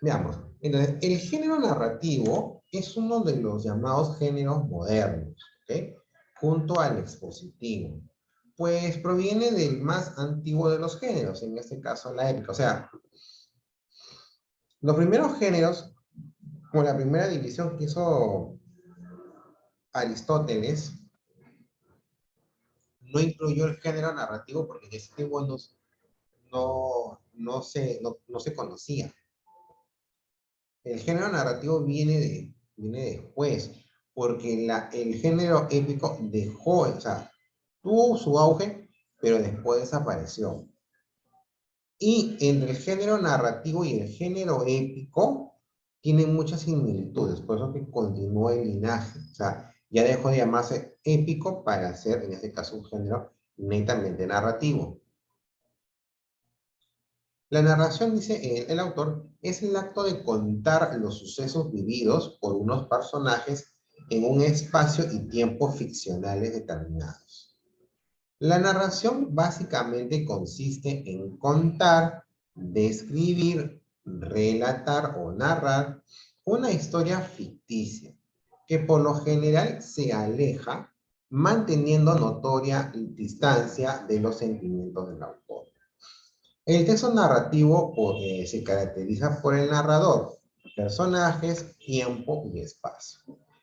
Veamos. Entonces, el género narrativo es uno de los llamados géneros modernos, ¿ok? Junto al expositivo. Pues proviene del más antiguo de los géneros, en este caso la épica. O sea, los primeros géneros, como la primera división que hizo Aristóteles, no incluyó el género narrativo porque en ese tiempo no se conocía. El género narrativo viene después, porque el género épico dejó, o sea, tuvo su auge, pero después desapareció. Y entre el género narrativo y el género épico tienen muchas similitudes, por eso que continuó el linaje. O sea, ya dejó de llamarse épico para ser, en este caso, un género netamente narrativo. La narración, dice el autor, es el acto de contar los sucesos vividos por unos personajes en un espacio y tiempo ficcionales determinados. La narración básicamente consiste en contar, describir, relatar o narrar una historia ficticia que por lo general se aleja manteniendo notoria distancia de los sentimientos del autor. El texto narrativo se caracteriza por el narrador, personajes, tiempo y espacio.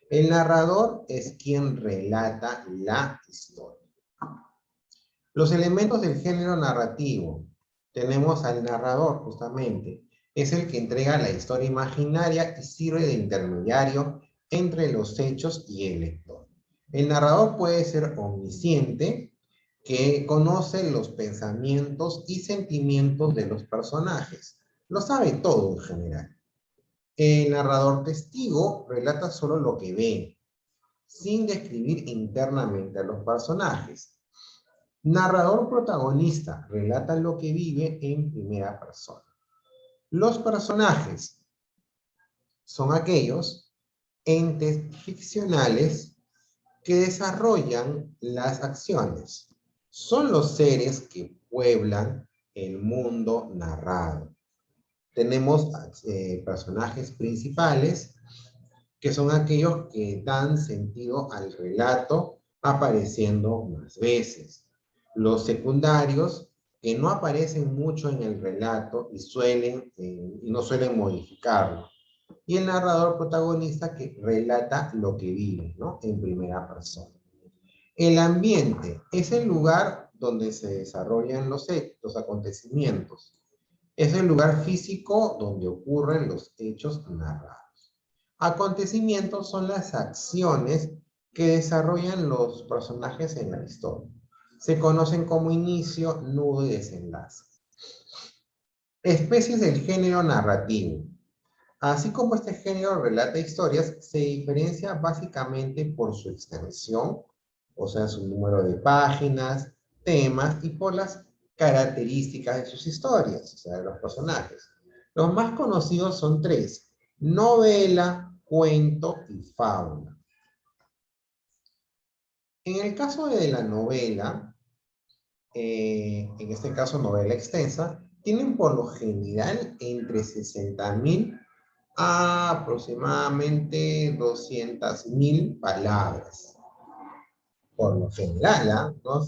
El narrador es quien relata la historia. Los elementos del género narrativo. Tenemos al narrador, justamente. Es el que entrega la historia imaginaria y sirve de intermediario entre los hechos y el lector. El narrador puede ser omnisciente, que conoce los pensamientos y sentimientos de los personajes. Lo sabe todo en general. El narrador testigo relata solo lo que ve, sin describir internamente a los personajes. Narrador protagonista relata lo que vive en primera persona. Los personajes son aquellos entes ficcionales que desarrollan las acciones. Son los seres que pueblan el mundo narrado. Tenemos personajes principales, que son aquellos que dan sentido al relato apareciendo más veces. Los secundarios, que no aparecen mucho en el relato y no suelen modificarlo. Y el narrador protagonista que relata lo que vive, ¿no? En primera persona. El ambiente es el lugar donde se desarrollan los acontecimientos. Es el lugar físico donde ocurren los hechos narrados. Acontecimientos son las acciones que desarrollan los personajes en la historia. Se conocen como inicio, nudo y desenlace. Especies del género narrativo. Así como este género relata historias, se diferencia básicamente por su extensión, o sea, su número de páginas, temas y por las características de sus historias, o sea, de los personajes. Los más conocidos son tres: novela, cuento y fábula. En el caso de la novela, en este caso novela extensa, tienen por lo general entre 60.000 a aproximadamente 200.000 palabras. Por lo general, ¿no?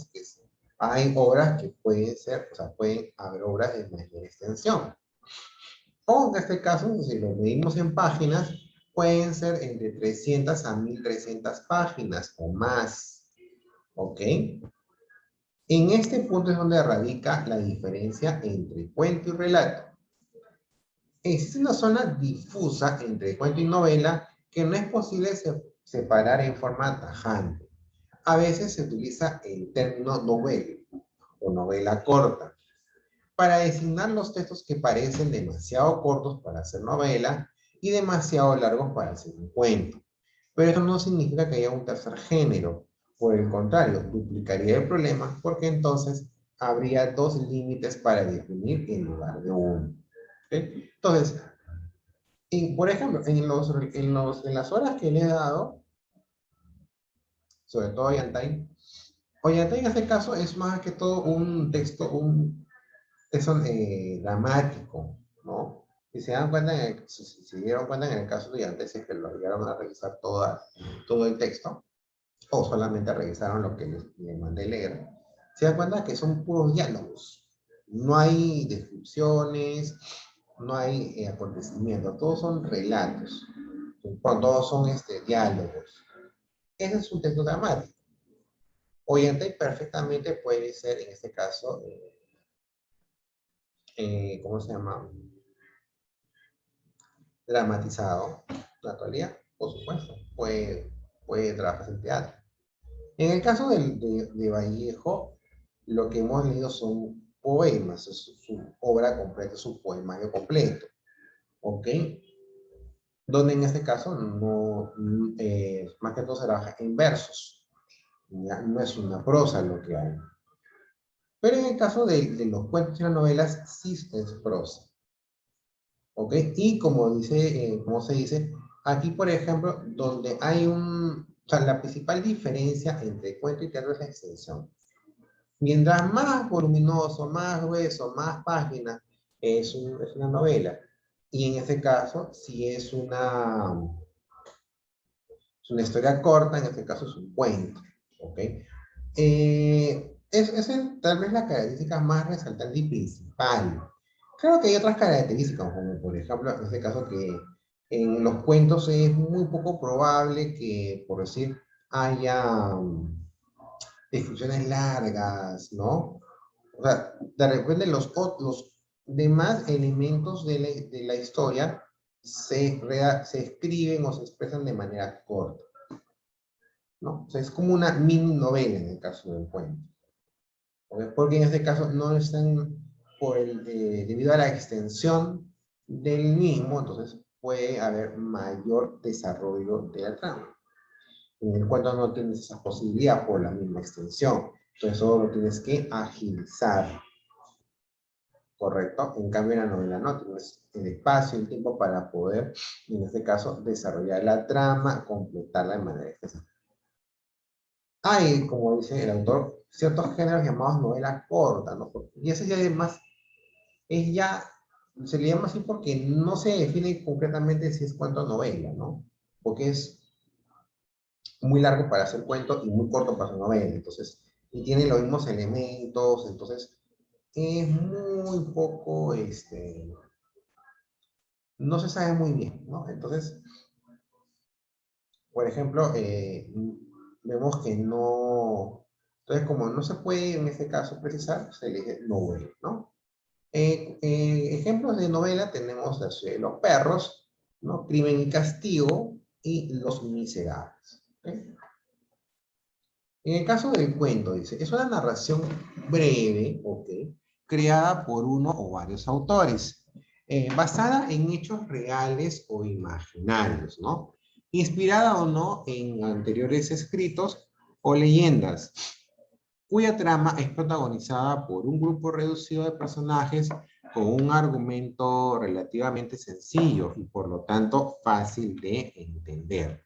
Hay obras que pueden ser, o sea, pueden haber obras de mayor extensión. O en este caso, si lo medimos en páginas, pueden ser entre 300 a 1.300 páginas o más. ¿Ok? En este punto es donde radica la diferencia entre cuento y relato. Existe una zona difusa entre cuento y novela que no es posible separar en forma tajante. A veces se utiliza el término novela o novela corta para designar los textos que parecen demasiado cortos para ser novela y demasiado largos para ser un cuento. Pero eso no significa que haya un tercer género. Por el contrario, duplicaría el problema porque entonces habría dos límites para definir en lugar de uno. ¿Okay? Entonces, por ejemplo, en las horas que le he dado, sobre todo a Yantai, Ollantay en este caso es más que todo un texto dramático, ¿no? Si se dan cuenta, si se dieron cuenta en el caso de antes, es que lo llegaron a revisar todo el texto, o solamente revisaron lo que les mandé leer, se dan cuenta que son puros diálogos. No hay descripciones, no hay acontecimientos, todos son relatos, todos son diálogos. Ese es un texto dramático. Oyente perfectamente puede ser, en este caso, ¿cómo se llama? Dramatizado. La actualidad, por supuesto, puede trabajarse en teatro. En el caso de Vallejo, lo que hemos leído son poemas, es su obra completa, su poemario completo, ¿ok? Donde en este caso no, más que todo se trabaja en versos, ya no es una prosa lo que hay. Pero en el caso de los cuentos y las novelas, sí es prosa, ¿ok? Y como se dice, aquí por ejemplo, donde hay o sea, la principal diferencia entre cuento y teatro es la extensión. Mientras más voluminoso, más grueso, más páginas, es una novela. Y en este caso, si es una historia corta, en este caso es un cuento. ¿Ok? Es tal vez la característica más resaltante y principal. Claro que hay otras características, como por ejemplo, en este caso que en los cuentos es muy poco probable que, por decir, haya descripciones largas, ¿no? O sea, de repente los demás elementos de la historia se escriben o se expresan de manera corta, ¿no? O sea, es como una mini novela en el caso del cuento. ¿Ok? Porque en este caso no están, debido a la extensión del mismo, entonces puede haber mayor desarrollo de la trama. En el cuento no tienes esa posibilidad por la misma extensión. Entonces solo lo tienes que agilizar. ¿Correcto? En cambio, en la novela no, tienes el espacio y el tiempo para poder, en este caso, desarrollar la trama, completarla de manera específica. Hay, como dice el autor, ciertos géneros llamados novela corta, ¿no? Y ese ya además es ya, se le llama así porque no se define concretamente si es cuento o novela, ¿no? Porque es muy largo para hacer cuento y muy corto para hacer novela, entonces, y tiene los mismos elementos, entonces, es muy poco, no se sabe muy bien, ¿no? Entonces, por ejemplo, vemos que no, entonces como no se puede en este caso precisar, se elige novela, ¿no? Ejemplos de novela tenemos La ciudad de los perros, ¿no? Crimen y castigo y Los miserables. ¿Ok? En el caso del cuento, dice, es una narración breve, ¿ok? Creada por uno o varios autores, basada en hechos reales o imaginarios, ¿no? Inspirada o no en anteriores escritos o leyendas, cuya trama es protagonizada por un grupo reducido de personajes con un argumento relativamente sencillo y por lo tanto fácil de entender.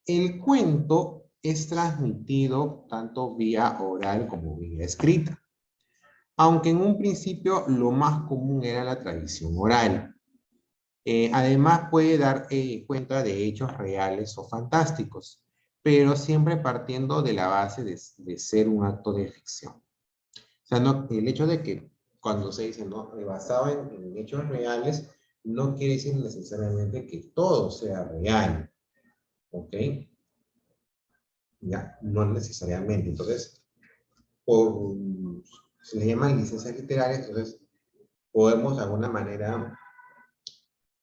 El cuento es transmitido tanto vía oral como vía escrita, aunque en un principio lo más común era la tradición oral. Además puede dar cuenta de hechos reales o fantásticos, pero siempre partiendo de la base de ser un acto de ficción. O sea, no, el hecho de que cuando se dice, ¿no? Basado en hechos reales, no quiere decir necesariamente que todo sea real, ¿ok? Ya, no necesariamente. Entonces, se le llaman licencias literarias, entonces podemos de alguna manera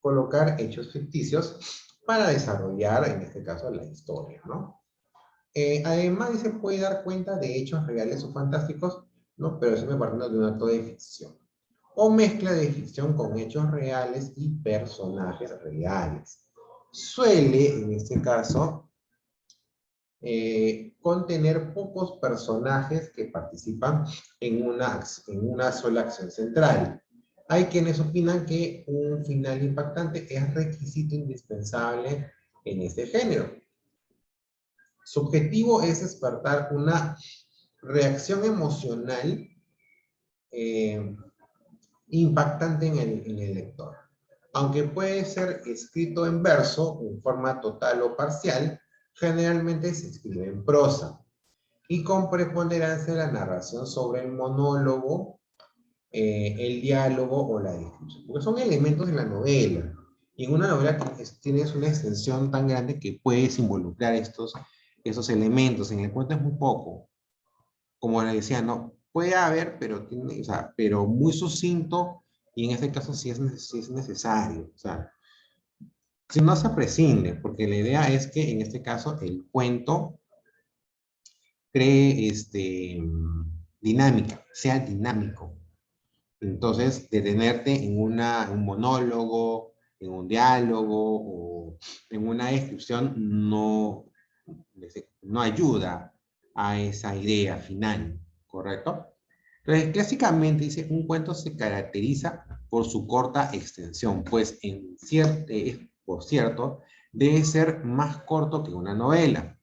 colocar hechos ficticios para desarrollar, en este caso, la historia, ¿no? Además, se puede dar cuenta de hechos reales o fantásticos, ¿no? Pero siempre partiendo de un acto de ficción. O mezcla de ficción con hechos reales y personajes reales. Suele, en este caso, contener pocos personajes que participan en una sola acción central. Hay quienes opinan que un final impactante es requisito indispensable en este género. Su objetivo es despertar una reacción emocional impactante en el lector. Aunque puede ser escrito en verso, en forma total o parcial, generalmente se escribe en prosa y con preponderancia la narración sobre el monólogo, el diálogo o la descripción, porque son elementos de la novela. Y en una novela tienes una extensión tan grande que puedes involucrar esos elementos. En el cuento es muy poco. Como le decía, no, puede haber, pero, o sea, pero muy sucinto, y en este caso sí es necesario. O sea, si no se prescinde, porque la idea es que en este caso el cuento cree dinámica, sea dinámico. Entonces, detenerte en un monólogo, en un diálogo o en una descripción no ayuda a esa idea final, ¿correcto? Entonces, clásicamente dice, un cuento se caracteriza por su corta extensión, pues por cierto, debe ser más corto que una novela.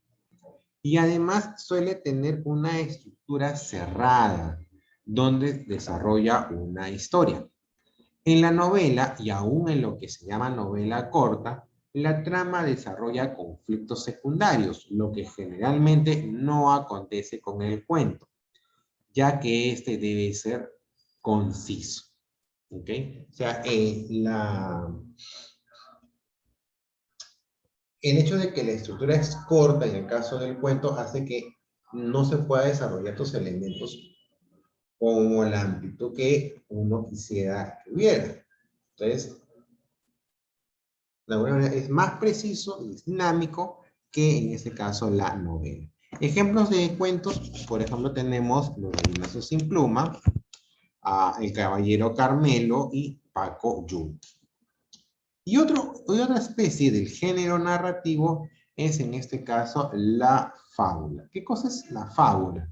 Y además suele tener una estructura cerrada, donde desarrolla una historia. En la novela, y aún en lo que se llama novela corta, la trama desarrolla conflictos secundarios, lo que generalmente no acontece con el cuento, ya que este debe ser conciso. ¿Ok? O sea, el hecho de que la estructura es corta en el caso del cuento hace que no se pueda desarrollar estos elementos como la amplitud que uno quisiera que hubiera. Entonces, de alguna manera es más preciso y es dinámico que en este caso la novela. Ejemplos de cuentos, por ejemplo, tenemos Los Gallinazos sin Pluma, El Caballero Carmelo y Paco Yunque. Y otra especie del género narrativo es en este caso la fábula. ¿Qué cosa es la fábula?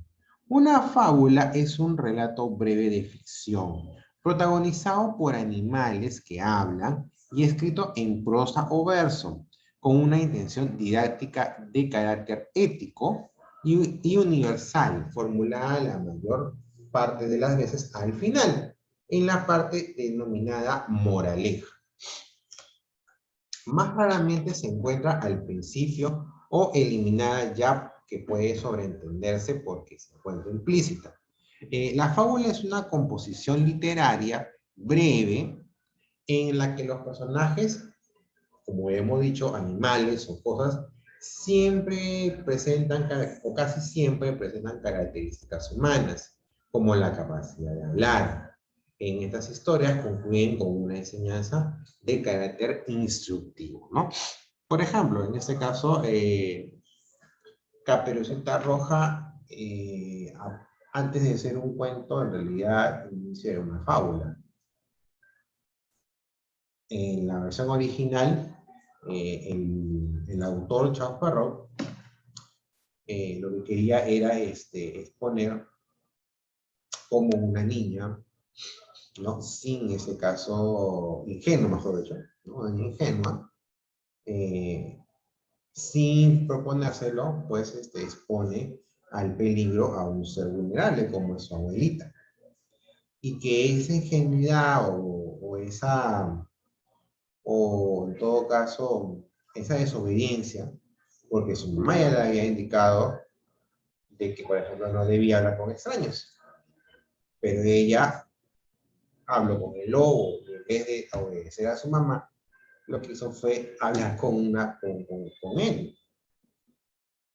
Una fábula es un relato breve de ficción, protagonizado por animales que hablan y escrito en prosa o verso, con una intención didáctica de carácter ético y universal, formulada la mayor parte de las veces al final, en la parte denominada moraleja. Más raramente se encuentra al principio o eliminada ya que puede sobreentenderse porque se encuentra implícita. La fábula es una composición literaria breve en la que los personajes, como hemos dicho, animales o cosas, siempre presentan, o casi siempre presentan características humanas, como la capacidad de hablar. En estas historias concluyen con una enseñanza de carácter instructivo, ¿no? Por ejemplo, en este caso, Caperucita Roja, antes de ser un cuento, en realidad inicia una fábula. En la versión original, el autor Charles Perrault lo que quería era exponer como una niña, ¿no? Sin ese caso, ingenua, mejor dicho, ¿no? Una niña ingenua, sin proponérselo, pues expone al peligro a un ser vulnerable como es su abuelita. Y que esa ingenuidad o en todo caso, esa desobediencia, porque su mamá ya le había indicado de que, por ejemplo, no debía hablar con extraños. Pero ella habló con el lobo, y en vez de obedecer a su mamá, lo que hizo fue hablar con él.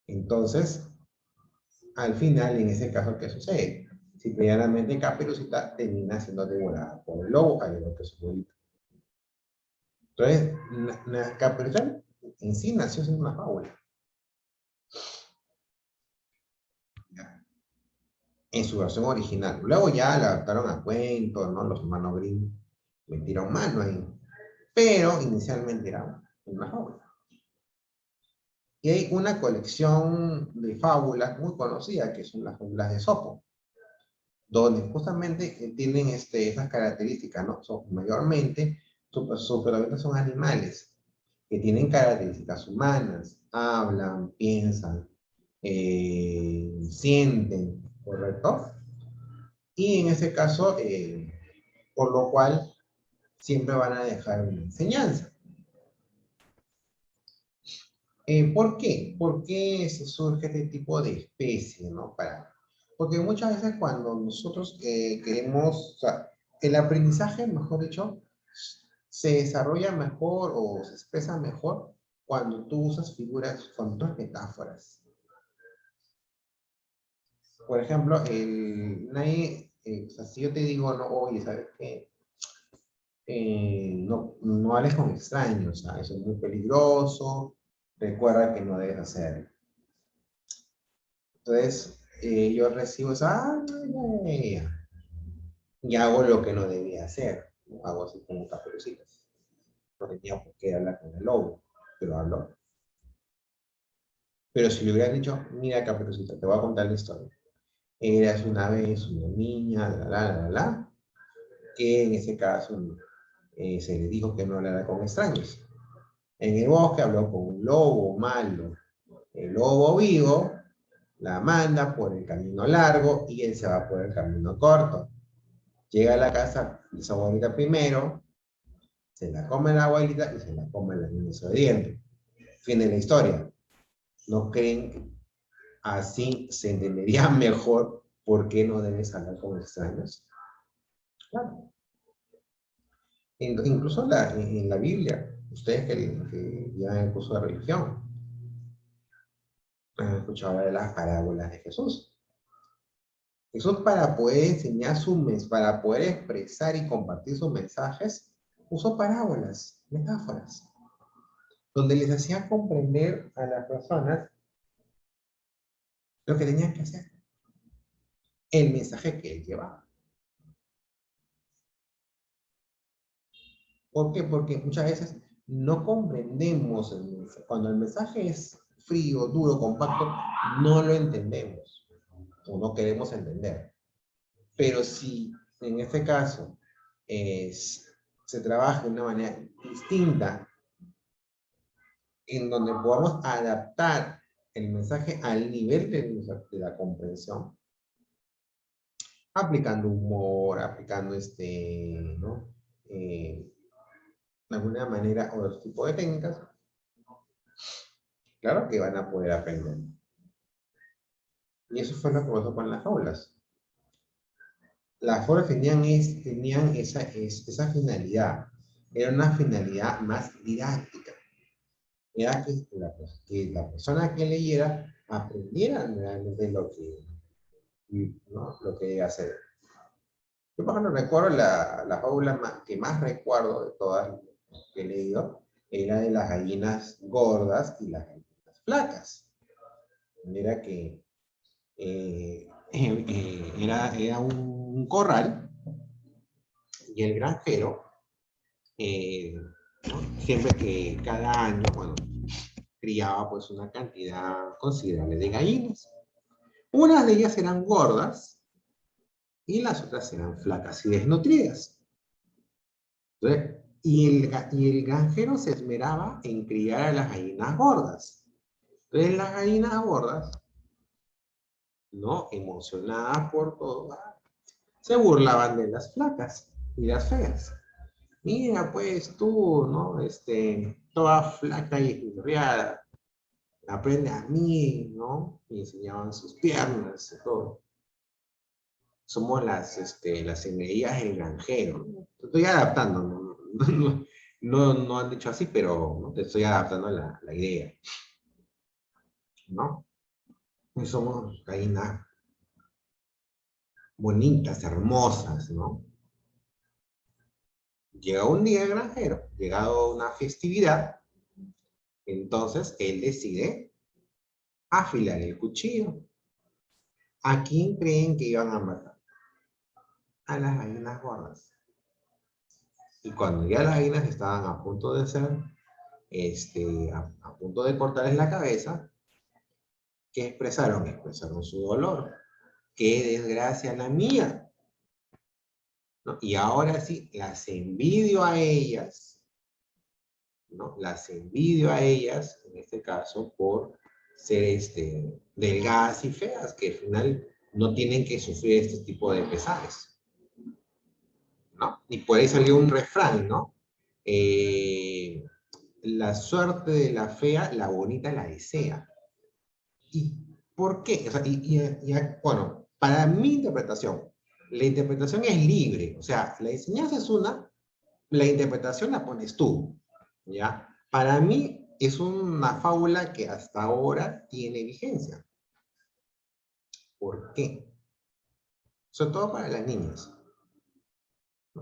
Entonces, al final, en ese caso, ¿qué sucede? Simplemente Caperucita termina siendo devorada por el lobo, al igual que su abuelita. Entonces, Caperucita en sí nació siendo una fábula. En su versión original. Luego ya la adaptaron a cuentos, ¿no? Los hermanos Grimm metieron mano ahí. Pero inicialmente era una fábula. Y hay una colección de fábulas muy conocida, que son las fábulas de Esopo, donde justamente tienen esas características, ¿no? Mayormente, sus protagonistas son animales, que tienen características humanas, hablan, piensan, sienten, ¿correcto? Y en ese caso, por lo cual siempre van a dejar una enseñanza. ¿Por qué? ¿Por qué se surge este tipo de especie, no? Porque muchas veces cuando nosotros queremos, o sea, el aprendizaje, mejor dicho, se desarrolla mejor o se expresa mejor cuando tú usas figuras, cuando tú usas metáforas. Por ejemplo, o sea, si yo te digo, no, oye, ¿sabes qué? No hables con extraños, ¿sabes? Eso es muy peligroso, recuerda que no debes hacerlo. Entonces, yo recibo esa, y hago lo que no debía hacer, ¿no? Hago así como Caperucitas. No tenía por qué hablar con el lobo, pero habló. Pero si le hubieran dicho, mira Caperucita, te voy a contar la historia. Eras una vez una niña, que en ese caso se le dijo que no hablara con extraños. En el bosque habló con un lobo malo. El lobo vivo la manda por el camino largo y él se va por el camino corto. Llega a la casa de su abuelita primero, se la come la abuelita y se la come la niña desobediente. Fin de la historia. ¿No creen que así se entendería mejor por qué no debes hablar con extraños? Claro. Incluso en la Biblia, ustedes que llevan el curso de religión, han escuchado hablar de las parábolas de Jesús. Jesús para poder enseñar para poder expresar y compartir sus mensajes, usó parábolas, metáforas, donde les hacía comprender a las personas lo que tenían que hacer, el mensaje que él llevaba. ¿Por qué? Porque muchas veces no comprendemos el mensaje. Cuando el mensaje es frío, duro, compacto, no lo entendemos o no queremos entender. Pero si en este caso se trabaja de una manera distinta, en donde podamos adaptar el mensaje al nivel de la comprensión, aplicando humor, aplicando ¿no? De alguna manera otro tipo de técnicas, claro que van a poder aprender. Y eso fue lo que pasó con las aulas. Las aulas tenían esa finalidad. Era una finalidad más didáctica. Era que la persona que leyera aprendiera realmente lo que debe hacer. Yo, por ejemplo, recuerdo la fábula que más recuerdo de todas que he leído, era de las gallinas gordas y las gallinas flacas. Era que era un corral y el granjero, ¿no? Siempre que cada año, bueno, criaba pues una cantidad considerable de gallinas. Unas de ellas eran gordas y las otras eran flacas y desnutridas. Entonces, y el granjero se esmeraba en criar a las gallinas gordas. Entonces las gallinas gordas, ¿no? Emocionadas por todo, se burlaban de las flacas y las feas. Mira, pues tú, ¿no? Toda flaca y esmirriada, aprende a mí, ¿no? Y enseñaban sus piernas y todo. Somos las enemigas del granjero. Te estoy adaptando, ¿no? No han dicho así, pero ¿no? Te estoy adaptando a la idea, ¿no? Y somos gallinas bonitas, hermosas, ¿no? Llega un día el granjero, llegado una festividad, entonces él decide afilar el cuchillo. ¿A quién creen que iban a matar? A las gallinas gordas. Y cuando ya las gallinas estaban a punto de ser, a punto de cortarles la cabeza, ¿qué expresaron? Expresaron su dolor. ¡Qué desgracia la mía! ¿No? Y ahora sí, las envidio a ellas, ¿no? Las envidio a ellas, en este caso, por ser delgadas y feas, que al final no tienen que sufrir este tipo de pesares. ¿no? Y por ahí salió un refrán, ¿no? La suerte de la fea, la bonita la desea. ¿Y por qué? O sea, bueno, para mi interpretación, la interpretación es libre, o sea, la enseñanza es una, la interpretación la pones tú, ¿ya? Para mí es una fábula que hasta ahora tiene vigencia. ¿Por qué? Sobre todo para las niñas.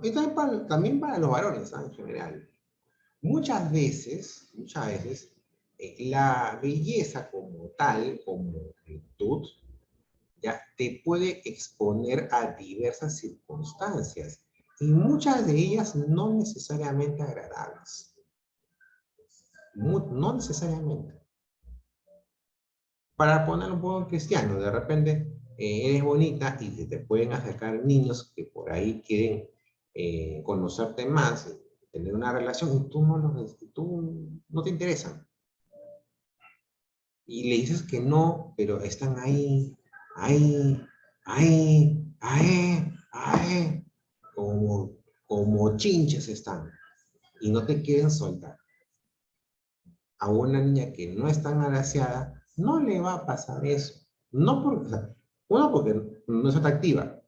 Y también para los varones, ¿sabes? En general. Muchas veces, la belleza como tal, como virtud, ya te puede exponer a diversas circunstancias y muchas de ellas no necesariamente agradables. No necesariamente. Para poner un poco en cristiano, de repente eres bonita y te pueden acercar niños que por ahí quieren conocerte más, tener una relación y tú no te interesan. Y le dices que no, pero están ahí, ahí, ahí, ahí, ahí, como, como chinches están y no te quieren soltar. A una niña que no es tan agraciada, no le va a pasar eso. No porque, o sea, uno, porque no es atractiva,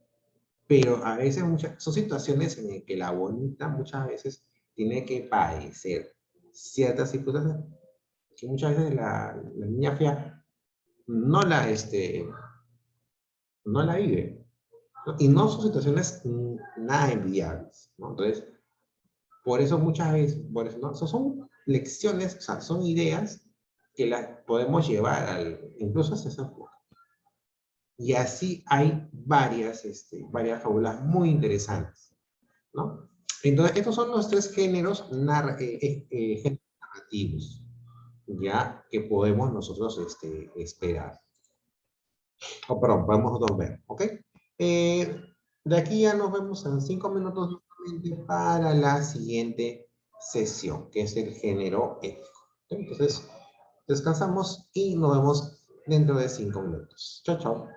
pero a veces son situaciones en las que la bonita muchas veces tiene que padecer ciertas circunstancias que muchas veces la niña fea no no la vive, ¿no? Y no son situaciones nada envidiables, ¿no? Entonces, por eso muchas veces, por eso, ¿no? Son lecciones, o sea, son ideas que las podemos llevar incluso hasta esa época. Y así hay varias fábulas muy interesantes, ¿no? Entonces, estos son los tres géneros narrativos, ya, que podemos nosotros esperar. Oh, perdón, podemos nosotros ver, ¿ok? De aquí ya nos vemos en 5 minutos nuevamente para la siguiente sesión, que es el género ético. ¿Ok? Entonces, descansamos y nos vemos dentro de 5 minutos. Chao, chao.